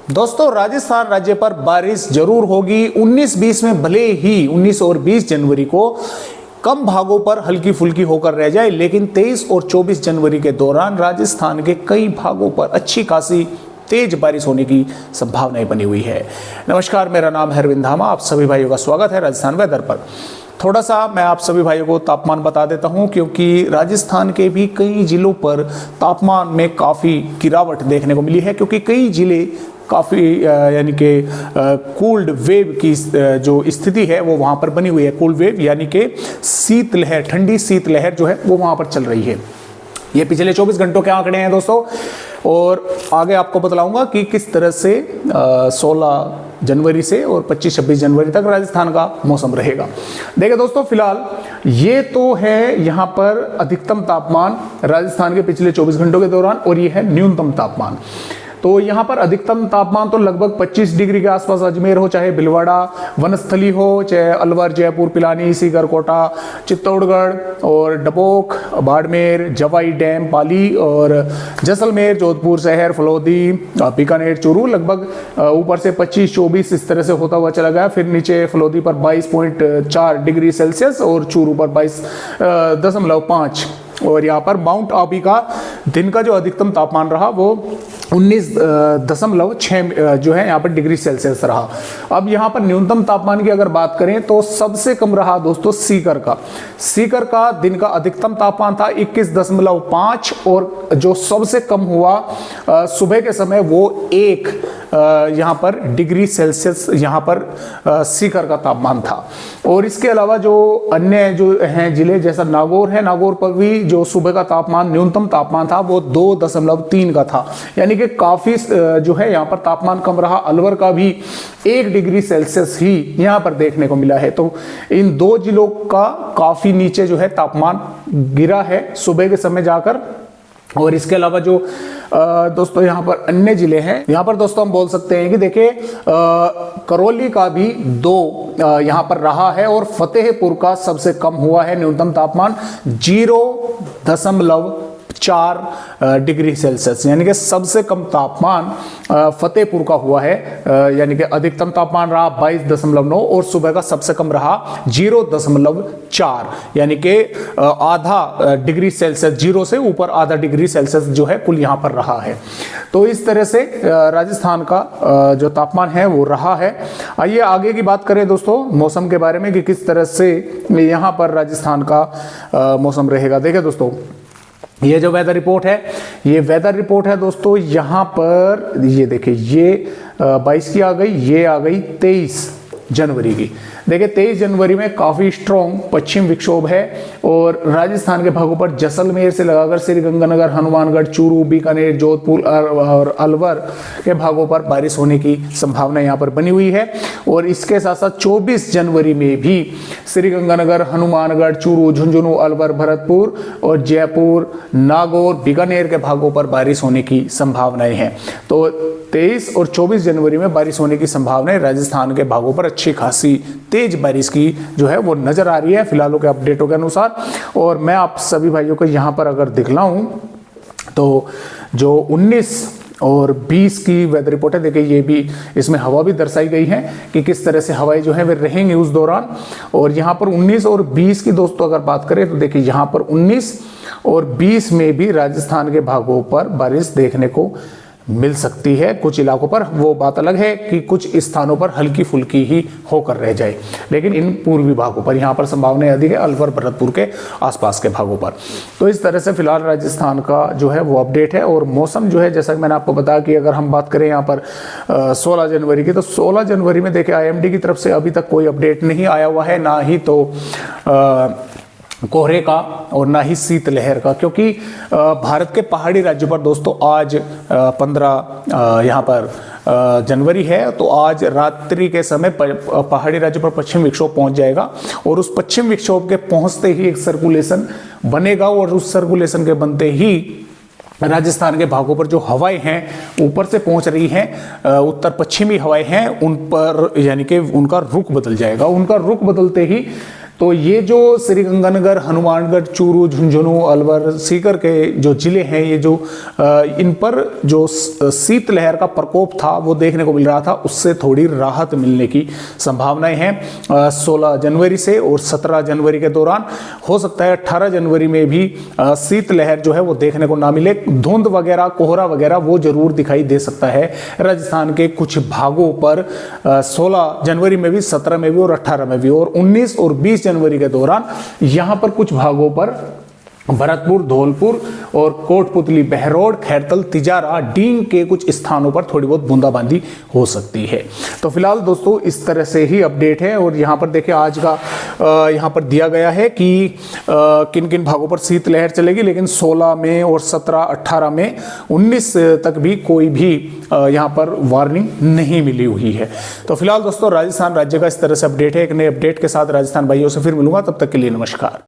दोस्तों, राजस्थान राज्य पर बारिश जरूर होगी 19-20 में, भले ही 19 और 20 जनवरी को कम भागों पर हल्की फुल्की होकर रह जाए, लेकिन 23 और 24 जनवरी के दौरान राजस्थान के कई भागों पर अच्छी खासी तेज बारिश होने की संभावनाएं बनी हुई है। नमस्कार, मेरा नाम है अरविंद धामा। आप सभी भाइयों का स्वागत है राजस्थान वेदर पर। थोड़ा सा मैं आप सभी भाइयों को तापमान बता देता हूं, क्योंकि राजस्थान के भी कई जिलों पर तापमान में काफ़ी गिरावट देखने को मिली है, क्योंकि कई जिले काफ़ी यानी कि कोल्ड वेव की जो स्थिति है वो वहाँ पर बनी हुई है। कोल्ड वेव यानी कि शीतलहर, ठंडी शीतलहर जो है वो वहाँ पर चल रही है। ये पिछले 24 घंटों के आंकड़े हैं दोस्तों, और आगे आपको बतलाऊंगा कि किस तरह से 16 जनवरी से और 25-26 जनवरी तक राजस्थान का मौसम रहेगा। देखिए दोस्तों, फिलहाल ये तो है यहाँ पर अधिकतम तापमान राजस्थान के पिछले 24 घंटों के दौरान, और ये है न्यूनतम तापमान। तो यहाँ पर अधिकतम तापमान तो लगभग 25 डिग्री के आसपास अजमेर हो, चाहे भीलवाड़ा वनस्थली हो, चाहे अलवर, जयपुर, पिलानी, सीकर, कोटा, चित्तौड़गढ़ और डबोक, बाड़मेर, जवाई डैम, पाली और जैसलमेर, जोधपुर शहर, फलोदी, बीकानेर, चूरू, लगभग ऊपर से 25-24 इस तरह से होता हुआ चला गया। फिर नीचे फलोदी पर 22.4 डिग्री सेल्सियस और चूरू पर 22.5, और यहाँ पर माउंट आबू का दिन का जो अधिकतम तापमान रहा वो 19.6 जो है यहाँ पर डिग्री सेल्सियस रहा। अब यहाँ पर न्यूनतम तापमान की अगर बात करें तो सबसे कम रहा दोस्तों सीकर का। सीकर का दिन का अधिकतम तापमान था 21.5, और जो सबसे कम हुआ सुबह के समय वो 1 यहाँ पर डिग्री सेल्सियस यहाँ पर सीकर का तापमान था। और इसके अलावा जो अन्य जो हैं जिले, जैसा नागौर है, नागौर पर भी जो सुबह का तापमान, न्यूनतम तापमान था वो 2.3 का था, यानी कि काफी जो है यहाँ पर तापमान कम रहा। अलवर का भी 1 डिग्री सेल्सियस ही यहाँ पर देखने को मिला है। तो इन दो जिलों का काफी नीचे जो है तापमान गिरा है सुबह के समय जाकर। और इसके अलावा जो दोस्तों यहाँ पर अन्य जिले हैं, यहाँ पर दोस्तों हम बोल सकते हैं कि देखिए करौली का भी 2 यहाँ पर रहा है, और फतेहपुर का सबसे कम हुआ है न्यूनतम तापमान 0.4 डिग्री सेल्सियस, यानी कि सबसे कम तापमान फतेहपुर का हुआ है। यानी कि अधिकतम तापमान रहा 22.9 और सुबह का सबसे कम रहा 0.4, यानी कि आधा डिग्री सेल्सियस, 0 से ऊपर आधा डिग्री सेल्सियस जो है कुल यहाँ पर रहा है। तो इस तरह से राजस्थान का जो तापमान है वो रहा है। आइए आगे की बात करें दोस्तों मौसम के बारे में कि किस तरह से यहाँ पर राजस्थान का मौसम रहेगा। देखिए दोस्तों, ये जो वेदर रिपोर्ट है, ये वेदर रिपोर्ट है दोस्तों। यहाँ पर ये देखिए, ये 22 की आ गई, ये आ गई 23 जनवरी की। देखिए 23 जनवरी में काफ़ी स्ट्रॉन्ग पश्चिम विक्षोभ है, और राजस्थान के भागों पर जैसलमेर से लगाकर श्रीगंगानगर, हनुमानगढ़, चूरू, बीकानेर, जोधपुर और अलवर के भागों पर बारिश होने की संभावना यहाँ पर बनी हुई है। और इसके साथ साथ 24 जनवरी में भी श्रीगंगानगर, हनुमानगढ़, चूरू, झुंझुनू, अलवर, भरतपुर और जयपुर, नागौर, बीकानेर के भागों पर बारिश होने की संभावनाएं हैं। तो 23 और 24 जनवरी में बारिश होने की संभावनाएं राजस्थान के भागों पर अच्छी खासी तेज बारिश की जो है वो नजर आ रही है फिलहाल के अपडेटों के अनुसार। और मैं आप सभी भाइयों को यहाँ पर अगर दिखलाऊं तो जो 19 और 20 की वेदर रिपोर्ट है, देखिए ये भी, इसमें हवा भी दर्शाई गई है कि किस तरह से हवाएं जो है वे रहेंगी उस दौरान। और यहाँ पर 19 और 20 की दोस्तों अगर बात करें तो देखिए यहाँ पर 19 और 20 में भी राजस्थान के भागों पर बारिश देखने को मिल सकती है। कुछ इलाकों पर, वो बात अलग है कि कुछ स्थानों पर हल्की फुल्की ही होकर रह जाए, लेकिन इन पूर्वी भागों पर यहाँ पर संभावनाएं अधिक है, अलवर, भरतपुर के आसपास के भागों पर। तो इस तरह से फिलहाल राजस्थान का जो है वो अपडेट है। और मौसम जो है, जैसा कि मैंने आपको बताया कि अगर हम बात करें यहाँ पर 16 जनवरी की, तो 16 जनवरी में देखिए IMD की तरफ से अभी तक कोई अपडेट नहीं आया हुआ है, ना ही तो कोहरे का और ना ही शीतलहर का, क्योंकि भारत के पहाड़ी राज्यों पर दोस्तों आज 15 यहाँ पर जनवरी है, तो आज रात्रि के समय पहाड़ी राज्यों पर पश्चिम विक्षोभ पहुंच जाएगा, और उस पश्चिम विक्षोभ के पहुंचते ही एक सर्कुलेशन बनेगा, और उस सर्कुलेशन के बनते ही राजस्थान के भागों पर जो हवाएं हैं ऊपर से पहुंच रही हैं, उत्तर पश्चिमी हवाएं हैं, उन पर यानी कि उनका रुख बदल जाएगा। उनका रुख बदलते ही तो ये जो श्रीगंगानगर, हनुमानगढ़, चूरू, झुंझुनू, अलवर, सीकर के जो जिले हैं, ये जो इन पर जो शीतलहर का प्रकोप था वो देखने को मिल रहा था, उससे थोड़ी राहत मिलने की संभावनाएं हैं 16 जनवरी से। और 17 जनवरी के दौरान हो सकता है 18 जनवरी में भी शीतलहर जो है वो देखने को ना मिले। धुंध वगैरह, कोहरा वगैरह वो जरूर दिखाई दे सकता है राजस्थान के कुछ भागों पर 16 जनवरी में भी, 17 में भी और 18 में भी। और 19 और 20 जनवरी के दौरान यहां पर कुछ भागों पर भरतपुर, धौलपुर और कोटपुतली, बहरोड, खैरतल, तिजारा, डींग के कुछ स्थानों पर थोड़ी बहुत बूंदाबांदी हो सकती है। तो फिलहाल दोस्तों इस तरह से ही अपडेट है। और यहाँ पर देखिए आज का यहाँ पर दिया गया है कि किन किन भागों पर शीतलहर चलेगी, लेकिन 16 में और 17, 18 में, 19 तक भी कोई भी यहाँ पर वार्निंग नहीं मिली हुई है। तो फिलहाल दोस्तों राजस्थान राज्य का इस तरह से अपडेट है। एक नए अपडेट के साथ राजस्थान भाइयों से फिर मिलूंगा, तब तक के लिए नमस्कार।